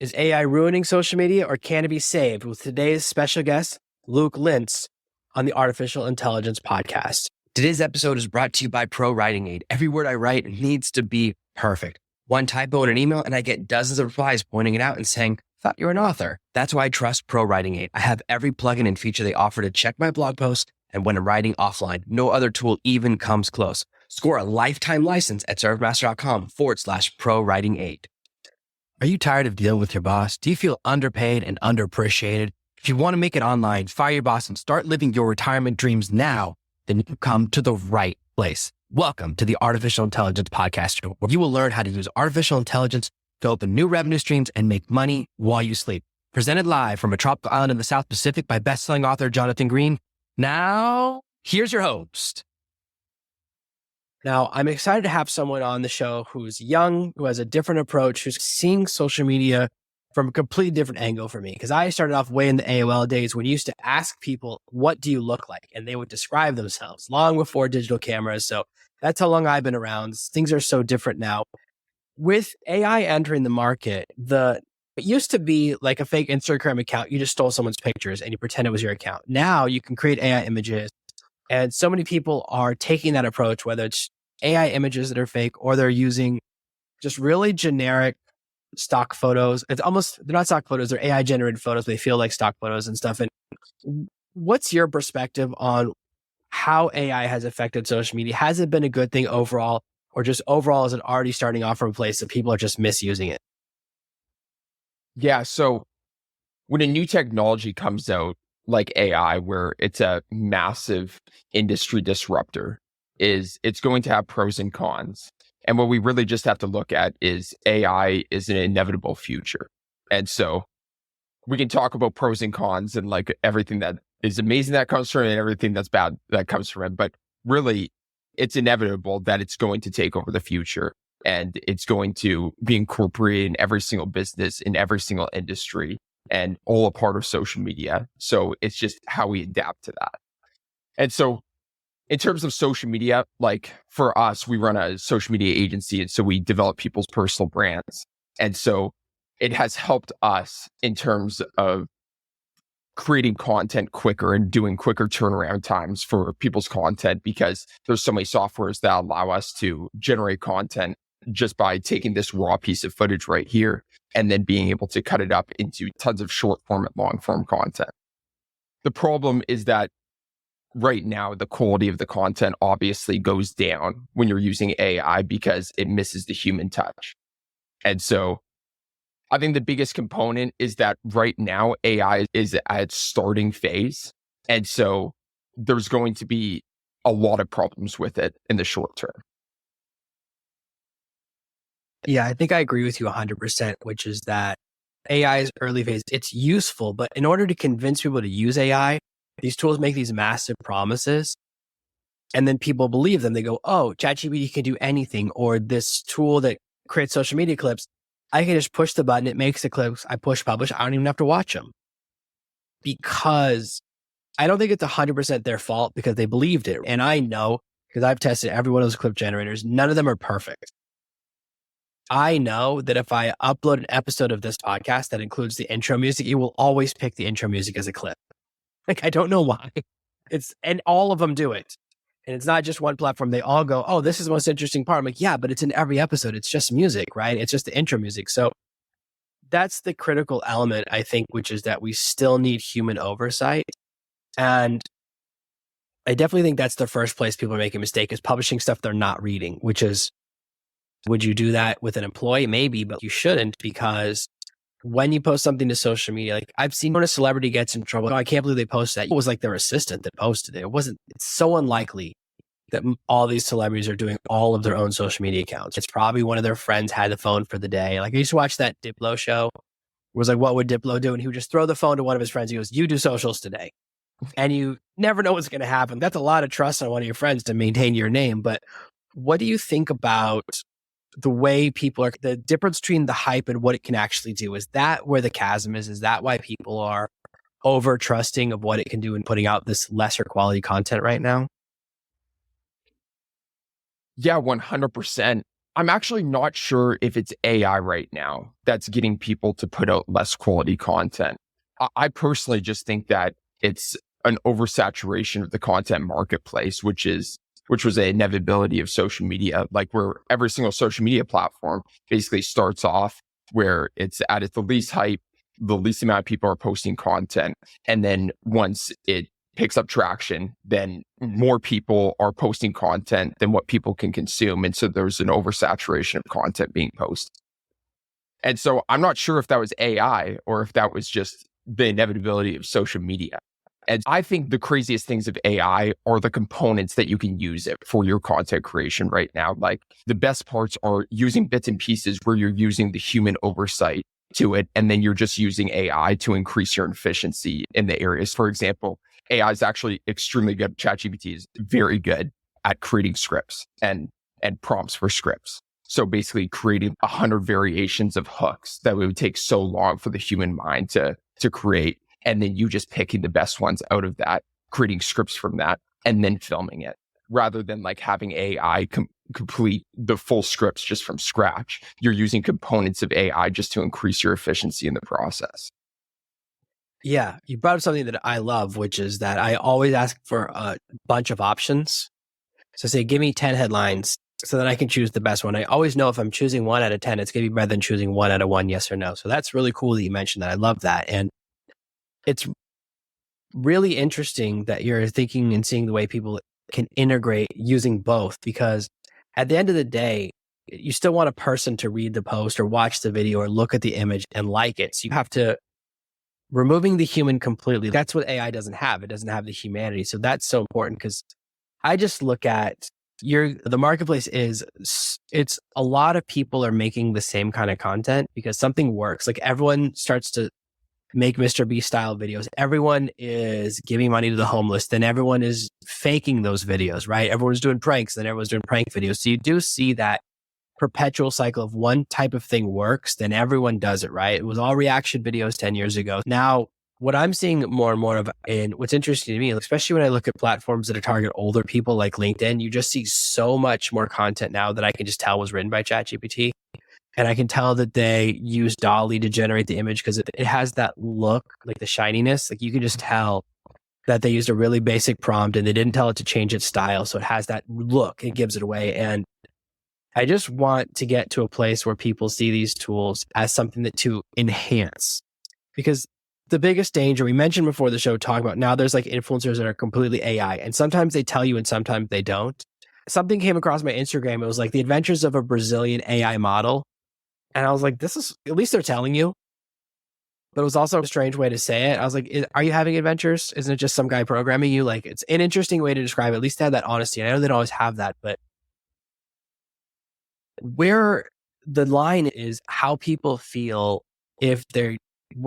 Is AI ruining social media or can it be saved? With today's special guest, Luke Linz, on the Artificial Intelligence Podcast. Today's episode is brought to you by Pro Writing Aid. Every word I write needs to be perfect. One typo in an email and I get dozens of replies pointing it out and saying, thought you were an author. That's why I trust Pro Writing Aid. I have every plugin and feature they offer to check my blog posts, and when I'm writing offline, no other tool even comes close. Score a lifetime license at servemaster.com/Pro Writing Aid. Are you tired of dealing with your boss? Do you feel underpaid and underappreciated? If you want to make it online, fire your boss, and start living your retirement dreams now, then you come to the right place. Welcome to the Artificial Intelligence Podcast, where you will learn how to use artificial intelligence to open new revenue streams and make money while you sleep. Presented live from a tropical island in the South Pacific by best-selling author Jonathan Green. Now, here's your host. Now, I'm excited to have someone on the show who's young, who has a different approach, who's seeing social media from a completely different angle for me. Because I started off way in the AOL days when you used to ask people, what do you look like? And they would describe themselves long before digital cameras. So that's how long I've been around. Things are so different now. With AI entering the market, it used to be like a fake Instagram account. You just stole someone's pictures and you pretend it was your account. Now you can create AI images. And so many people are taking that approach, whether it's AI images that are fake or they're using just really generic stock photos. They're not stock photos, they're AI generated photos. They feel like stock photos and stuff. And what's your perspective on how AI has affected social media? Has it been a good thing overall, or just overall is it already starting off from a place that people are just misusing it? Yeah. So when a new technology comes out, like AI, where it's a massive industry disruptor, it's going to have pros and cons. And what we really just have to look at is AI is an inevitable future. And so we can talk about pros and cons and like everything that is amazing that comes from it and everything that's bad that comes from it. But really, it's inevitable that it's going to take over the future and it's going to be incorporated in every single business, in every single industry, and all a part of social media. So it's just how we adapt to that. And so in terms of social media, like for us, we run a social media agency. And so we develop people's personal brands. And so it has helped us in terms of creating content quicker and doing quicker turnaround times for people's content, because there's so many softwares that allow us to generate content just by taking this raw piece of footage right here and then being able to cut it up into tons of short form and long form content. The problem is that right now, the quality of the content obviously goes down when you're using AI because it misses the human touch. And so I think the biggest component is that right now AI is at its starting phase. And so there's going to be a lot of problems with it in the short term. Yeah, I think I agree with you 100%, which is that AI's early phase, it's useful, but in order to convince people to use AI, these tools make these massive promises and then people believe them. They go, oh, ChatGPT can do anything. Or this tool that creates social media clips, I can just push the button. It makes the clips. I push publish. I don't even have to watch them, because I don't think it's 100% their fault, because they believed it. And I know, because I've tested every one of those clip generators, none of them are perfect. I know that if I upload an episode of this podcast that includes the intro music, it will always pick the intro music as a clip. Like, I don't know why. And all of them do it. And it's not just one platform. They all go, oh, this is the most interesting part. I'm like, yeah, but it's in every episode. It's just music, right? It's just the intro music. So that's the critical element, I think, which is that we still need human oversight. And I definitely think that's the first place people are making a mistake, is publishing stuff they're not reading, which is, would you do that with an employee? Maybe, but you shouldn't, because when you post something to social media, like I've seen when a celebrity gets in trouble, oh, I can't believe they posted that. It was like their assistant that posted it. It's so unlikely that all these celebrities are doing all of their own social media accounts. It's probably one of their friends had the phone for the day. Like I used to watch that Diplo show. It was like, what would Diplo do? And he would just throw the phone to one of his friends. He goes, you do socials today. And you never know what's going to happen. That's a lot of trust on one of your friends to maintain your name. But what do you think about the way people are, the difference between the hype and what it can actually do? Is that where the chasm is? Is that why people are over trusting of what it can do and putting out this lesser quality content right now? Yeah, 100%. I'm actually not sure if it's AI right now that's getting people to put out less quality content. I personally just think that it's an oversaturation of the content marketplace, which was an inevitability of social media, like where every single social media platform basically starts off where it's at its the least hype, the least amount of people are posting content. And then once it picks up traction, then more people are posting content than what people can consume. And so there's an oversaturation of content being posted. And so I'm not sure if that was AI or if that was just the inevitability of social media. And I think the craziest things of AI are the components that you can use it for your content creation right now. Like the best parts are using bits and pieces where you're using the human oversight to it. And then you're just using AI to increase your efficiency in the areas. For example, AI is actually extremely good. ChatGPT is very good at creating scripts and prompts for scripts. So basically creating 100 variations of hooks that would take so long for the human mind to create. And then you just picking the best ones out of that, creating scripts from that, and then filming it, rather than like having AI complete the full scripts just from scratch. You're using components of AI just to increase your efficiency in the process. Yeah, you brought up something that I love, which is that I always ask for a bunch of options. So say, give me 10 headlines so that I can choose the best one. I always know if I'm choosing 1 out of 10, it's going to be better than choosing 1 out of 1, yes or no. So that's really cool that you mentioned that. I love that. And it's really interesting that you're thinking and seeing the way people can integrate using both, because at the end of the day, you still want a person to read the post or watch the video or look at the image and like it. So you have to removing the human completely. That's what AI doesn't have. It doesn't have the humanity. So that's so important, because I just look at the marketplace it's a lot of people are making the same kind of content because something works. Like everyone starts to make Mr. Beast style videos. Everyone is giving money to the homeless. Then everyone is faking those videos, right? Everyone's doing pranks. Then everyone's doing prank videos. So you do see that perpetual cycle of one type of thing works, then everyone does it, right? It was all reaction videos 10 years ago. Now, what I'm seeing more and more of, and what's interesting to me, especially when I look at platforms that are target older people like LinkedIn, you just see so much more content now that I can just tell was written by ChatGPT. And I can tell that they use Dolly to generate the image because it has that look, like the shininess. Like you can just tell that they used a really basic prompt and they didn't tell it to change its style. So it has that look, it gives it away. And I just want to get to a place where people see these tools as something that to enhance, because the biggest danger we mentioned before the show talking about now there's like influencers that are completely AI, and sometimes they tell you and sometimes they don't. Something came across my Instagram. It was like the adventures of a Brazilian AI model. And I was like, this is, at least they're telling you. But it was also a strange way to say it. I was like, are you having adventures? Isn't it just some guy programming you? Like, it's an interesting way to describe it. At least to have that honesty. And I know they don't always have that, but where the line is how people feel if they're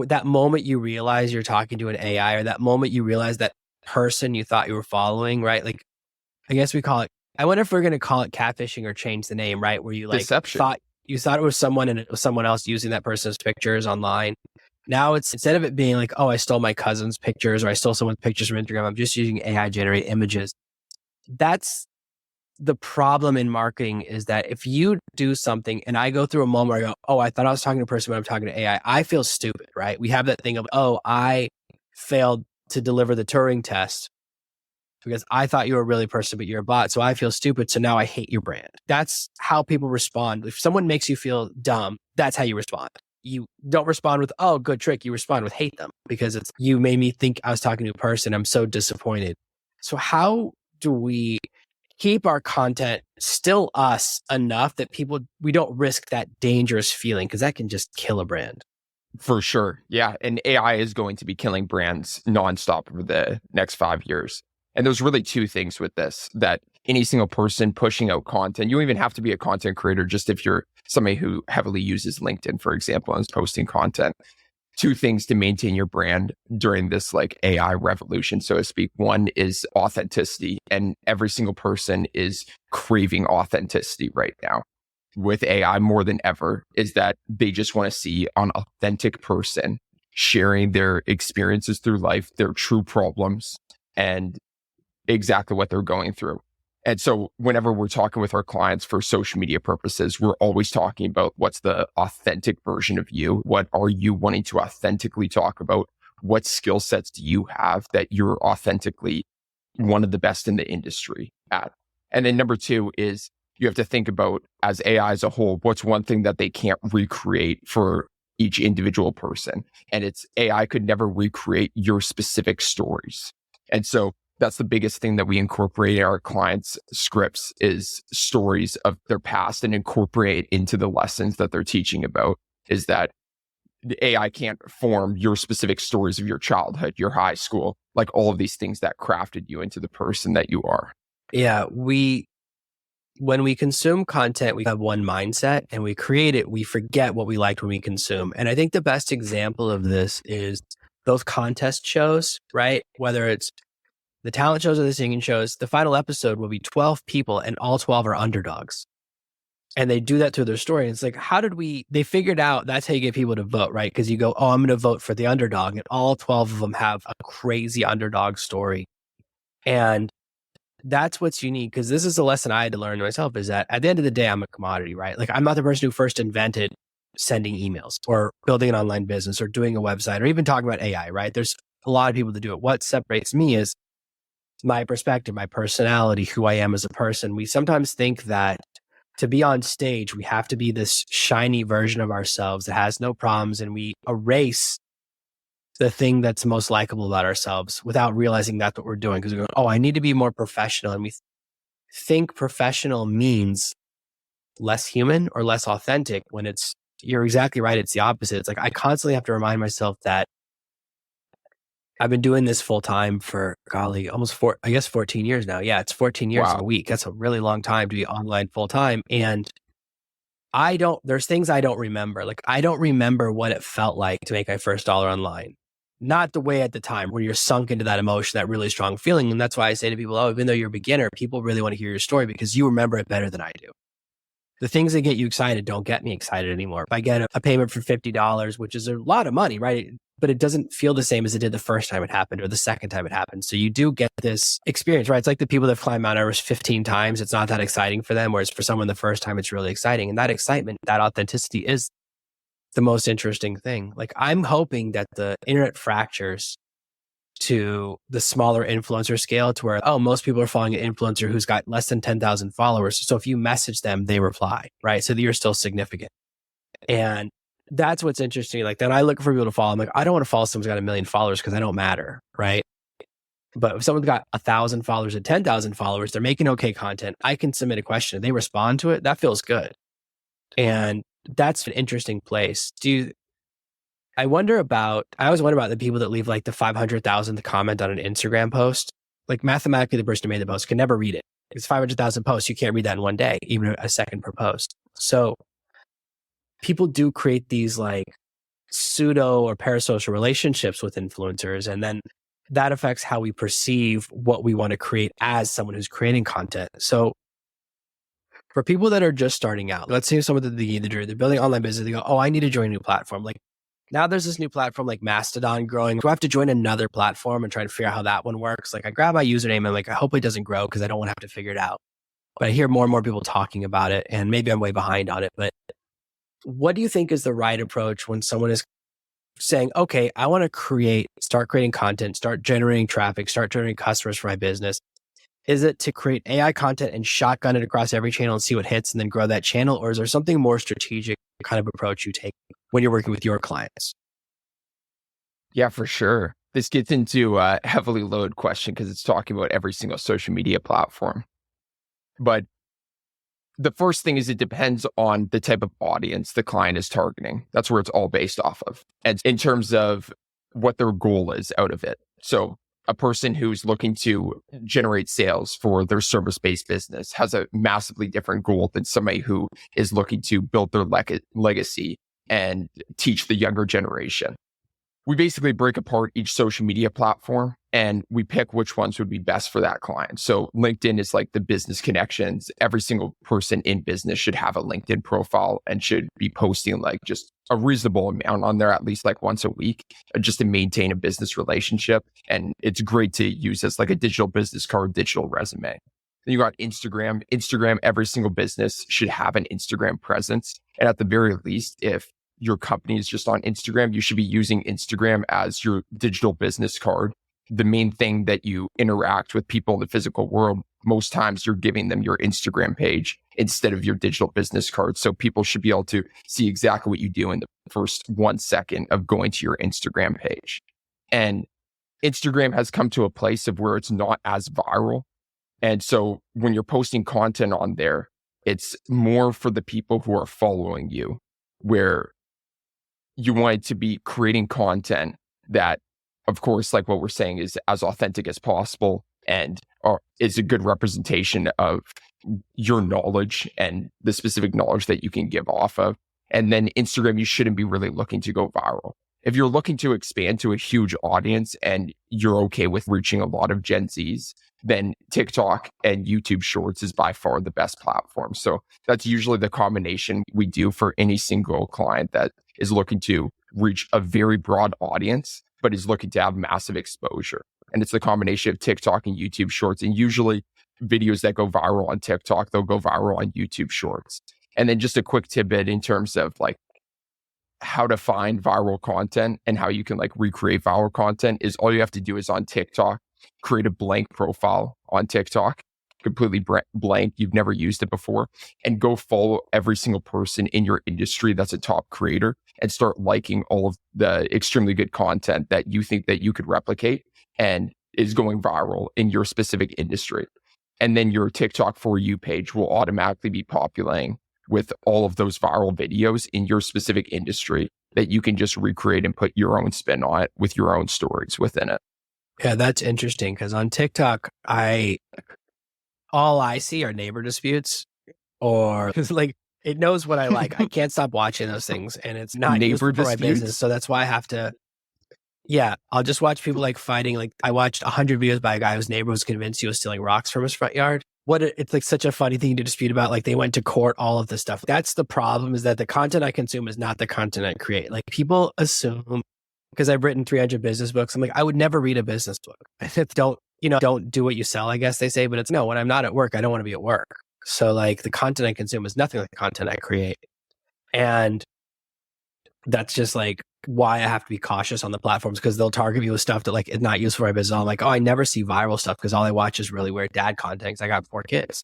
that moment you realize you're talking to an AI, or that moment you realize that person you thought you were following, right? Like, I guess we call it, I wonder if we're going to call it catfishing or change the name, right? Where you like Deception. thought it was someone and it was someone else using that person's pictures online. Now it's, instead of it being like, oh, I stole my cousin's pictures or I stole someone's pictures from Instagram, I'm just using AI generate images. That's the problem in marketing, is that if you do something and I go through a moment where I go, oh, I thought I was talking to a person, but I'm talking to AI, I feel stupid, right? We have that thing of, oh, I failed to deliver the Turing test because I thought you were a really person, but you're a bot. So I feel stupid. So now I hate your brand. That's how people respond. If someone makes you feel dumb, that's how you respond. You don't respond with, oh, good trick. You respond with hate them because it's, you made me think I was talking to a person. I'm so disappointed. So how do we keep our content still us enough that we don't risk that dangerous feeling? Because that can just kill a brand. For sure. Yeah. And AI is going to be killing brands nonstop over the next 5 years. And there's really 2 things with this, that any single person pushing out content, you don't even have to be a content creator, just if you're somebody who heavily uses LinkedIn, for example, and is posting content. 2 things to maintain your brand during this like AI revolution, so to speak. One is authenticity, and every single person is craving authenticity right now with AI more than ever, is that they just want to see an authentic person sharing their experiences through life, their true problems, and exactly what they're going through. And so whenever we're talking with our clients for social media purposes, we're always talking about what's the authentic version of you? What are you wanting to authentically talk about? What skill sets do you have that you're authentically one of the best in the industry at? And then number two is you have to think about, as AI as a whole, what's one thing that they can't recreate for each individual person? And it's AI could never recreate your specific stories. And so that's the biggest thing that we incorporate in our clients' scripts is stories of their past and incorporate into the lessons that they're teaching about, is that the AI can't form your specific stories of your childhood, your high school, like all of these things that crafted you into the person that you are. Yeah, when we consume content, we have one mindset, and we create it, we forget what we liked when we consume. And I think the best example of this is those contest shows, right? Whether it's the talent shows or the singing shows, the final episode will be 12 people and all 12 are underdogs. And they do that to their story. And it's like, they figured out that's how you get people to vote, right? Because you go, oh, I'm going to vote for the underdog. And all 12 of them have a crazy underdog story. And that's what's unique, because this is a lesson I had to learn myself, is that at the end of the day, I'm a commodity, right? Like, I'm not the person who first invented sending emails or building an online business or doing a website or even talking about AI, right? There's a lot of people that do it. What separates me is my perspective, my personality, who I am as a person. We sometimes think that to be on stage, we have to be this shiny version of ourselves that has no problems, and we erase the thing that's most likable about ourselves without realizing that's what we're doing. Because we go, oh, I need to be more professional. And we think professional means less human or less authentic, when you're exactly right. It's the opposite. It's like, I constantly have to remind myself that I've been doing this full time for, golly, almost 14 years now. Yeah, it's 14 years in a week. That's a really long time to be online full time. And there's things I don't remember. Like, I don't remember what it felt like to make my first dollar online. Not the way at the time where you're sunk into that emotion, that really strong feeling. And that's why I say to people, oh, even though you're a beginner, people really want to hear your story because you remember it better than I do. The things that get you excited don't get me excited anymore. If I get a payment for $50, which is a lot of money, right? But it doesn't feel the same as it did the first time it happened or the second time it happened. So you do get this experience, right? It's like the people that climb Mount Everest 15 times. It's not that exciting for them. Whereas for someone the first time, it's really exciting. And that excitement, that authenticity is the most interesting thing. Like, I'm hoping that the internet fractures to the smaller influencer scale to where, oh, most people are following an influencer who's got less than 10,000 followers. So if you message them, they reply, right? So that you're still significant. And that's what's interesting. Like, then I look for people to follow. I'm like, I don't want to follow someone who's got 1 million followers because I don't matter, right? But if someone's got 1,000 followers and 10,000 followers, they're making okay content. I can submit a question. They respond to it. That feels good. And that's an interesting place. I always wonder about the people that leave like the 500,000th comment on an Instagram post. Like, mathematically, the person who made the post can never read it. It's 500,000 posts. You can't read that in one day, even a second per post. So people do create these like pseudo or parasocial relationships with influencers. And then that affects how we perceive what we want to create as someone who's creating content. So for people that are just starting out, let's say someone that they're building an online business, they go, oh, I need to join a new platform. Like, now there's this new platform like Mastodon growing. Do I have to join another platform and try to figure out how that one works? Like, I grab my username and like, I hope it doesn't grow because I don't want to have to figure it out. But I hear more and more people talking about it, and maybe I'm way behind on it. But what do you think is the right approach when someone is saying, okay, I want to start creating content, start generating traffic, start generating customers for my business? Is it to create AI content and shotgun it across every channel and see what hits and then grow that channel? Or is there something more strategic kind of approach you take when you're working with your clients? Yeah, for sure. This gets into a heavily loaded question because it's talking about every single social media platform. But the first thing is, it depends on the type of audience the client is targeting. That's where it's all based off of. And in terms of what their goal is out of it. So a person who's looking to generate sales for their service-based business has a massively different goal than somebody who is looking to build their legacy and teach the younger generation. We basically break apart each social media platform and we pick which ones would be best for that client. So LinkedIn is like the business connections. Every single person in business should have a LinkedIn profile and should be posting like just a reasonable amount on there, at least like once a week, just to maintain a business relationship. And it's great to use as like a digital business card, digital resume. Then you got Instagram. Instagram, every single business should have an Instagram presence. And at the very least, if your company is just on Instagram, you should be using Instagram as your digital business card. The main thing that you interact with people in the physical world, most times you're giving them your Instagram page instead of your digital business card. So people should be able to see exactly what you do in the first 1 second of going to your Instagram page. And Instagram has come to a place of where it's not as viral. And so when you're posting content on there, it's more for the people who are following you, where you want to be creating content that, of course, like what we're saying, is as authentic as possible and is a good representation of your knowledge and the specific knowledge that you can give off of. And then Instagram, you shouldn't be really looking to go viral. If you're looking to expand to a huge audience and you're okay with reaching a lot of Gen Zs, then TikTok and YouTube Shorts is by far the best platform. So that's usually the combination we do for any single client that is looking to reach a very broad audience, but is looking to have massive exposure. And it's the combination of TikTok and YouTube Shorts. And usually videos that go viral on TikTok, they'll go viral on YouTube Shorts. And then just a quick tidbit in terms of like how to find viral content and how you can like recreate viral content is all you have to do is on TikTok, create a blank profile on TikTok, completely blank. You've never used it before, and go follow every single person in your industry that's a top creator and start liking all of the extremely good content that you think that you could replicate and is going viral in your specific industry. And then your TikTok For You page will automatically be populating with all of those viral videos in your specific industry that you can just recreate and put your own spin on it with your own stories within it. Yeah, that's interesting because on TikTok, all I see are neighbor disputes, or like it knows what I like. I can't stop watching those things, and it's not Neighbor useful for my disputes? business. So that's why I have to. Yeah, I'll just watch people like fighting. Like I watched 100 videos by a guy whose neighbor was convinced he was stealing rocks from his front yard. It's like such a funny thing to dispute about. Like they went to court, all of this stuff. That's the problem, is that the content I consume is not the content I create. Like people assume, because I've written 300 business books, I'm like, I would never read a business book. Don't do what you sell, I guess they say, but it's no, when I'm not at work, I don't want to be at work. So like the content I consume is nothing like the content I create. And that's just like why I have to be cautious on the platforms, because they'll target me with stuff that like is not useful for my business. I'm like, oh, I never see viral stuff because all I watch is really weird dad content because I got 4 kids.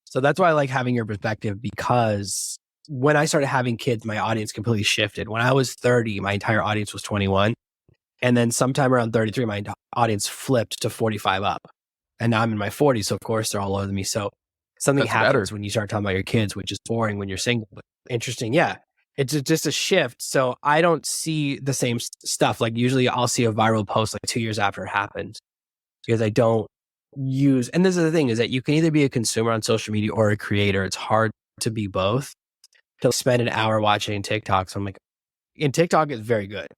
So that's why I like having your perspective, because when I started having kids, my audience completely shifted. When I was 30, my entire audience was 21. And then sometime around 33, my audience flipped to 45 up. And now I'm in my 40s. So of course they're all older than me. So something That's happens better. when you start talking about your kids, which is boring when you're single, but interesting. Yeah. It's just a shift. So I don't see the same stuff. Like usually I'll see a viral post like 2 years after it happened, because I don't use, and this is the thing, is that you can either be a consumer on social media or a creator. It's hard to be both. To spend an hour watching TikTok. So I'm like, and TikTok is very good.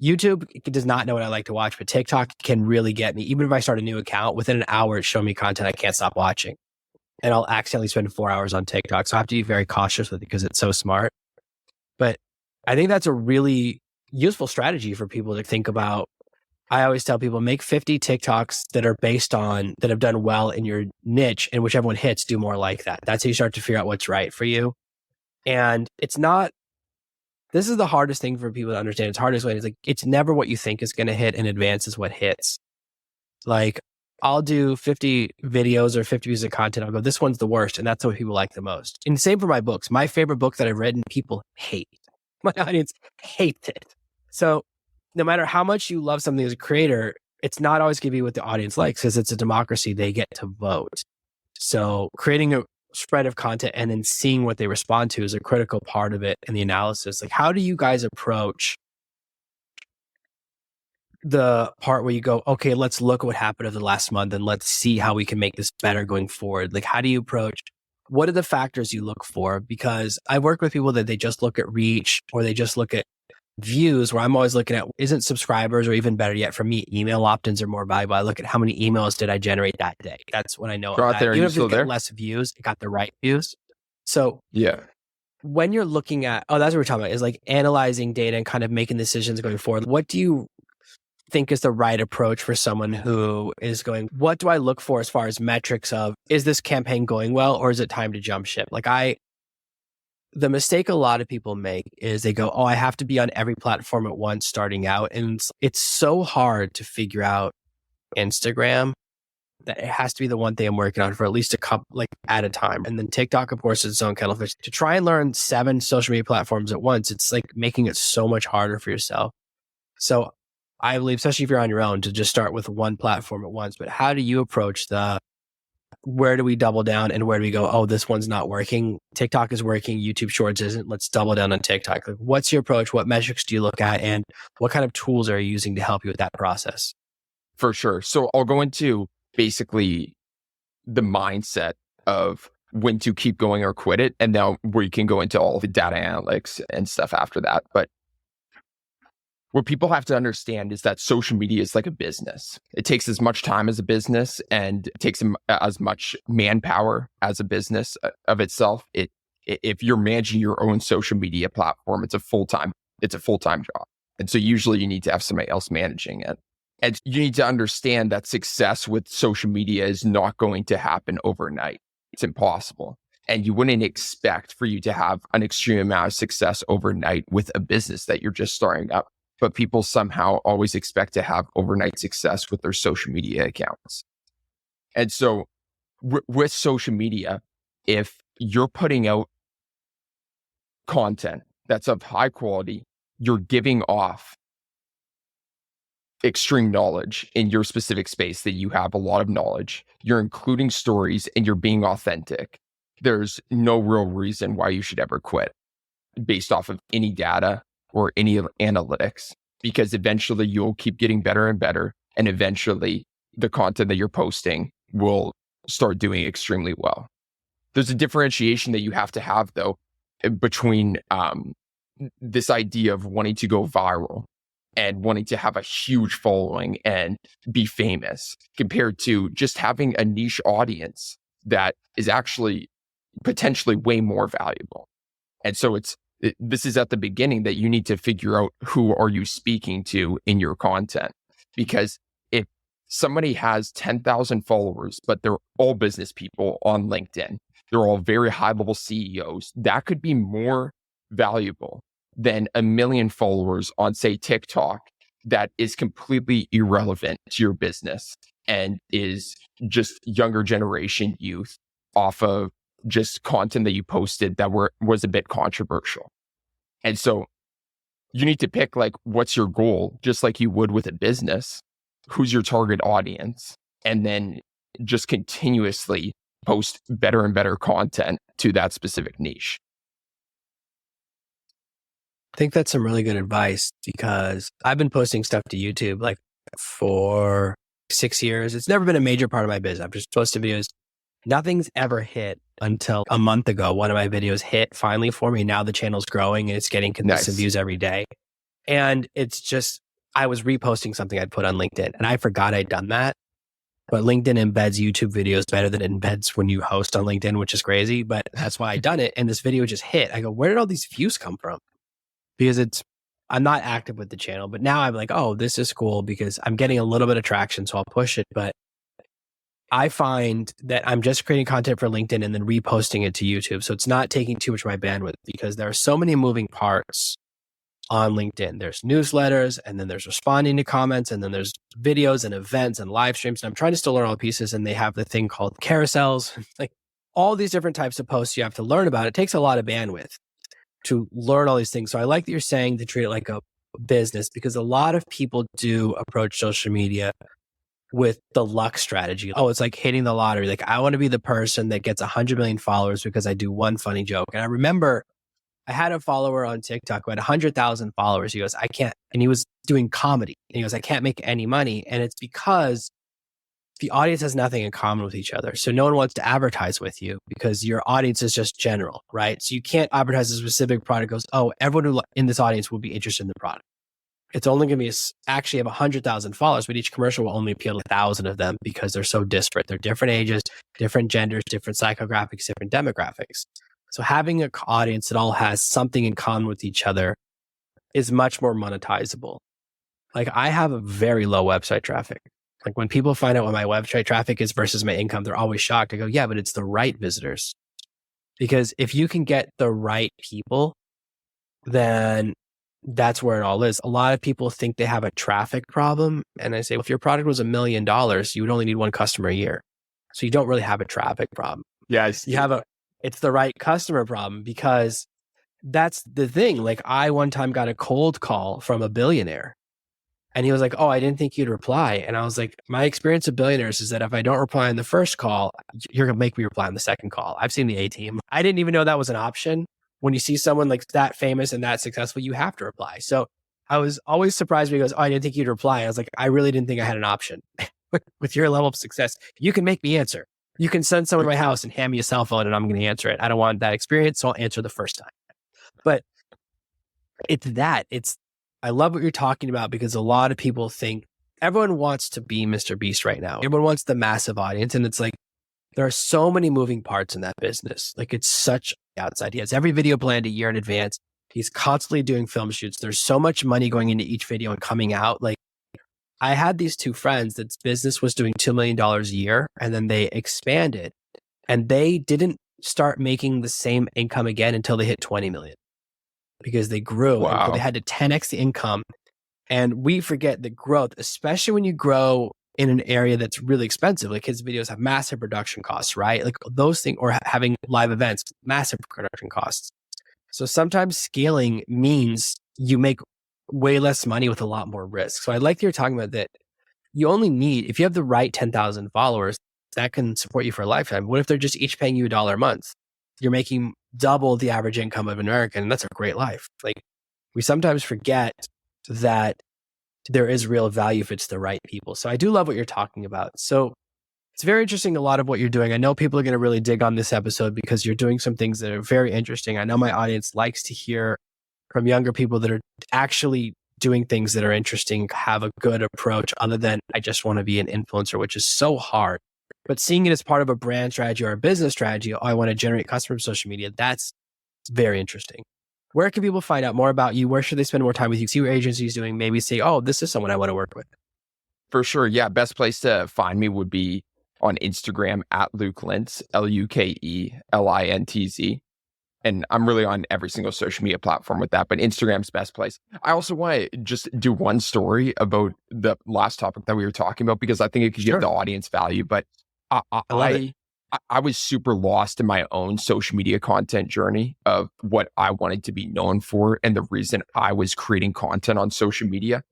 YouTube does not know what I like to watch, but TikTok can really get me. Even if I start a new account, within an hour, it's showing me content I can't stop watching. And I'll accidentally spend 4 hours on TikTok. So I have to be very cautious with it because it's so smart. But I think that's a really useful strategy for people to think about. I always tell people, make 50 TikToks that are based on, that have done well in your niche, and whichever one hits, do more like that. That's how you start to figure out what's right for you. And it's not, this is the hardest thing for people to understand. It's hard to explain. It's like, it's never what you think is going to hit in advance is what hits. Like I'll do 50 videos or 50 pieces of content. I'll go, this one's the worst. And that's what people like the most. And same for my books. My favorite book that I've written, people hate. My audience hates it. So no matter how much you love something as a creator, it's not always going to be what the audience likes, because it's a democracy. They get to vote. So creating a spread of content and then seeing what they respond to is a critical part of it in the analysis. Like, how do you guys approach the part where you go, okay, let's look at what happened over the last month and let's see how we can make this better going forward? Like, how do you approach, what are the factors you look for? Because I work with people that they just look at reach or they just look at views, where I'm always looking at, isn't subscribers, or even better yet, for me, email opt-ins are more valuable. I look at how many emails did I generate that day. That's when I know. Go out there, even and if still it got there? less views, it got the right views. So Yeah. when you're looking at, that's what we're talking about, is like analyzing data and kind of making decisions going forward. think is the right approach for someone who is going, what do I look for as far as metrics of, is this campaign going well, or is it time to jump ship? The mistake a lot of people make is they go, oh, I have to be on every platform at once starting out. And it's so hard to figure out Instagram that it has to be the one thing I'm working on for at least a couple, like at a time. And then TikTok, of course, is its own kettle of fish. To try and learn 7 social media platforms at once, it's like making it so much harder for yourself. So I believe, especially if you're on your own, to just start with one platform at once. But how do you approach where do we double down and where do we go, oh, this one's not working. TikTok is working. YouTube Shorts isn't. Let's double down on TikTok. Like, what's your approach? What metrics do you look at? And what kind of tools are you using to help you with that process? For sure. So I'll go into basically the mindset of when to keep going or quit it. And now we can go into all the data analytics and stuff after that. But what people have to understand is that social media is like a business. It takes as much time as a business and it takes as much manpower as a business of itself. If you're managing your own social media platform, it's a full-time job. And so usually you need to have somebody else managing it. And you need to understand that success with social media is not going to happen overnight. It's impossible. And you wouldn't expect for you to have an extreme amount of success overnight with a business that you're just starting up. But people somehow always expect to have overnight success with their social media accounts. And so with social media, if you're putting out content that's of high quality, you're giving off extreme knowledge in your specific space that you have a lot of knowledge, you're including stories and you're being authentic, there's no real reason why you should ever quit based off of any data or any analytics, because eventually you'll keep getting better and better. And eventually the content that you're posting will start doing extremely well. There's a differentiation that you have to have though, between this idea of wanting to go viral and wanting to have a huge following and be famous compared to just having a niche audience that is actually potentially way more valuable. And so this is at the beginning that you need to figure out who are you speaking to in your content. Because if somebody has 10,000 followers, but they're all business people on LinkedIn, they're all very high level CEOs, that could be more valuable than 1 million followers on, say, TikTok that is completely irrelevant to your business and is just younger generation youth off of just content that you posted that was a bit controversial. And so you need to pick like, what's your goal? Just like you would with a business, who's your target audience? And then just continuously post better and better content to that specific niche. I think that's some really good advice because I've been posting stuff to YouTube like for 6 years. It's never been a major part of my business. I've just posted videos. Nothing's ever hit until a month ago. One of my videos hit finally for me. Now the channel's growing and it's getting consistent views every day. And it's just, I was reposting something I'd put on LinkedIn and I forgot I'd done that. But LinkedIn embeds YouTube videos better than it embeds when you host on LinkedIn, which is crazy. But that's why I done it. And this video just hit. I go, where did all these views come from? Because I'm not active with the channel, but now I'm like, oh, this is cool because I'm getting a little bit of traction. So I'll push it. But I find that I'm just creating content for LinkedIn and then reposting it to YouTube. So it's not taking too much of my bandwidth because there are so many moving parts on LinkedIn. There's newsletters and then there's responding to comments and then there's videos and events and live streams. And I'm trying to still learn all the pieces and they have the thing called carousels, like all these different types of posts you have to learn about. It takes a lot of bandwidth to learn all these things. So I like that you're saying to treat it like a business because a lot of people do approach social media with the luck strategy. Oh, it's like hitting the lottery. Like I want to be the person that gets 100 million followers because I do one funny joke. And I remember I had a follower on TikTok who had 100,000 followers. He goes, I can't, and he was doing comedy. And he goes, I can't make any money. And it's because the audience has nothing in common with each other. So no one wants to advertise with you because your audience is just general, right? So you can't advertise a specific product. Goes, oh, everyone who in this audience will be interested in the product. It's only going to be actually have 100,000 followers, but each commercial will only appeal to 1,000 of them because they're so disparate. They're different ages, different genders, different psychographics, different demographics. So having an audience that all has something in common with each other is much more monetizable. Like I have a very low website traffic. Like when people find out what my website traffic is versus my income, they're always shocked. I go, yeah, but it's the right visitors. Because if you can get the right people, then that's where it all is. A lot of people think they have a traffic problem. And I say, well, if your product was $1 million, you would only need one customer a year. So you don't really have a traffic problem. Yes. It's the right customer problem, because that's the thing. Like I one time got a cold call from a billionaire and he was like, oh, I didn't think you'd reply. And I was like, my experience of billionaires is that if I don't reply on the first call, you're going to make me reply on the second call. I've seen the A-team. I didn't even know that was an option. When you see someone like that famous and that successful, you have to reply. So I was always surprised when he goes, oh, I didn't think you'd reply. I was like, I really didn't think I had an option. With your level of success, you can make me answer. You can send someone to my house and hand me a cell phone and I'm going to answer it. I don't want that experience, so I'll answer the first time. But I love what you're talking about, because a lot of people think everyone wants to be Mr. Beast right now. Everyone wants the massive audience. And it's like, there are so many moving parts in that business. Like it's such outside. He has every video planned a year in advance. He's constantly doing film shoots. There's so much money going into each video and coming out. Like I had these two friends that's business was doing $2 million a year, and then they expanded and they didn't start making the same income again until they hit 20 million, because they grew. Wow. And they had to 10x the income. And we forget the growth, especially when you grow in an area that's really expensive. Like kids' videos have massive production costs, right? Like those things, or having live events, massive production costs. So sometimes scaling means you make way less money with a lot more risk. So I like that you're talking about that. You only need, if you have the right 10,000 followers, that can support you for a lifetime. What if they're just each paying you $1 a month? You're making double the average income of an American, and that's a great life. Like we sometimes forget that there is real value if it's the right people. So I do love what you're talking about. So it's very interesting, a lot of what you're doing. I know people are going to really dig on this episode because you're doing some things that are very interesting. I know my audience likes to hear from younger people that are actually doing things that are interesting, have a good approach other than I just want to be an influencer, which is so hard. But seeing it as part of a brand strategy or a business strategy, I want to generate customers on social media. That's very interesting. Where can people find out more about you? Where should they spend more time with you? See what your agency is doing. Maybe say, oh, this is someone I want to work with. For sure. Yeah. Best place to find me would be on Instagram at Luke Linz, LukeLintz. And I'm really on every single social media platform with that, but Instagram's best place. I also want to just do one story about the last topic that we were talking about, because I think it could give the audience value. But I was super lost in my own social media content journey of what I wanted to be known for and the reason I was creating content on social media.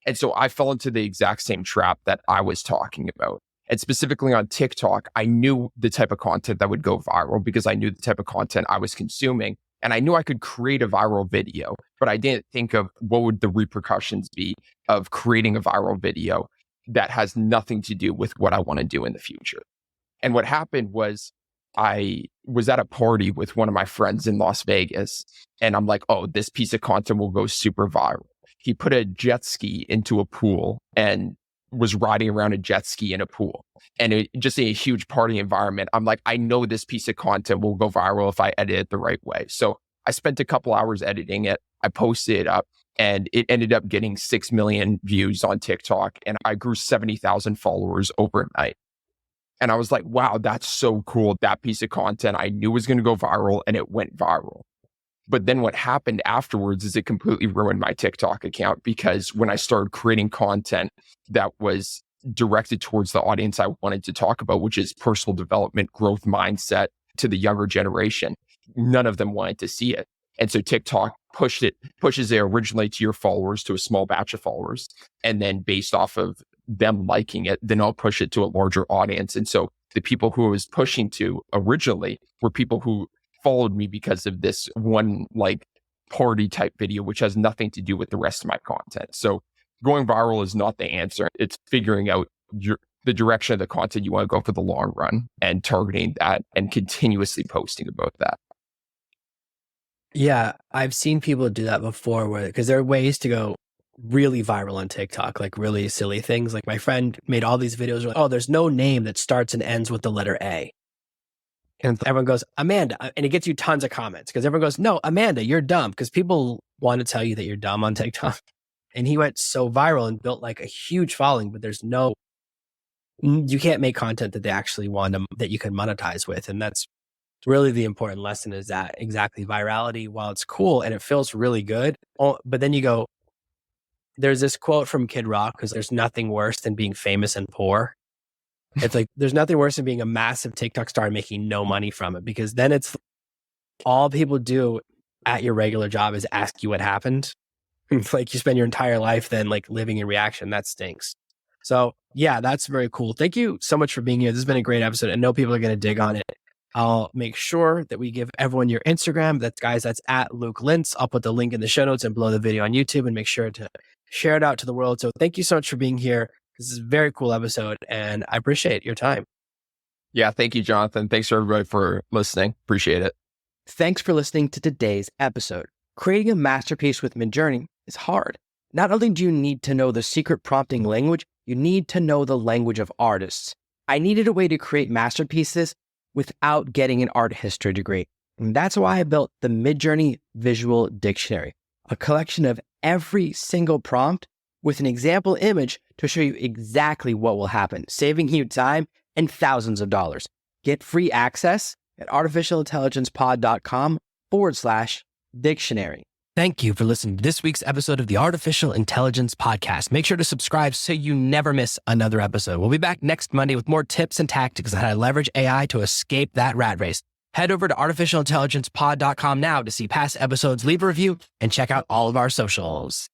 And so I fell into the exact same trap that I was talking about. And specifically on TikTok, I knew the type of content that would go viral because I knew the type of content I was consuming. And I knew I could create a viral video, but I didn't think of what would the repercussions be of creating a viral video that has nothing to do with what I want to do in the future. And what happened was I was at a party with one of my friends in Las Vegas, and I'm like, oh, this piece of content will go super viral. He put a jet ski into a pool and was riding around a jet ski in a pool, and just a huge party environment. I'm like, I know this piece of content will go viral if I edit it the right way. So I spent a couple hours editing it. I posted it up, and it ended up getting 6 million views on TikTok, and I grew 70,000 followers overnight. And I was like, wow, that's so cool. That piece of content I knew was going to go viral, and it went viral. But then what happened afterwards is it completely ruined my TikTok account, because when I started creating content that was directed towards the audience I wanted to talk about, which is personal development, growth mindset to the younger generation, none of them wanted to see it. And so TikTok pushes it originally to your followers, to a small batch of followers. And then based off of them liking it, then I'll push it to a larger audience. And so the people who I was pushing to originally were people who followed me because of this one like party type video, which has nothing to do with the rest of my content. So going viral is not the answer. It's figuring out the direction of the content you want to go for the long run and targeting that and continuously posting about that. Yeah, I've seen people do that before, because there are ways to go really viral on TikTok, like really silly things. Like my friend made all these videos, like, oh, there's no name that starts and ends with the letter A. And everyone goes, Amanda. And it gets you tons of comments because everyone goes, no, Amanda, you're dumb. Because people want to tell you that you're dumb on TikTok. And he went so viral and built like a huge following, but you can't make content that they actually want to, that you can monetize with. And that's really the important lesson, is that exactly virality, while it's cool and it feels really good, but then you go, there's this quote from Kid Rock, because there's nothing worse than being famous and poor. It's like, there's nothing worse than being a massive TikTok star and making no money from it, because then it's all people do at your regular job is ask you what happened. It's like you spend your entire life then like living in reaction. That stinks. So yeah, that's very cool. Thank you so much for being here. This has been a great episode. I know people are going to dig on it. I'll make sure that we give everyone your Instagram. That's at Luke Linz. I'll put the link in the show notes and below the video on YouTube, and make sure to share it out to the world. So thank you so much for being here. This is a very cool episode, and I appreciate your time. Yeah, thank you, Jonathan. Thanks for everybody for listening. Appreciate it. Thanks for listening to today's episode. Creating a masterpiece with Midjourney is hard. Not only do you need to know the secret prompting language, you need to know the language of artists. I needed a way to create masterpieces without getting an art history degree. And that's why I built the Midjourney Visual Dictionary, a collection of every single prompt with an example image to show you exactly what will happen, saving you time and thousands of dollars. Get free access at artificialintelligencepod.com/dictionary. Thank you for listening to this week's episode of the Artificial Intelligence Podcast. Make sure to subscribe so you never miss another episode. We'll be back next Monday with more tips and tactics on how to leverage AI to escape that rat race. Head over to artificialintelligencepod.com now to see past episodes, leave a review, and check out all of our socials.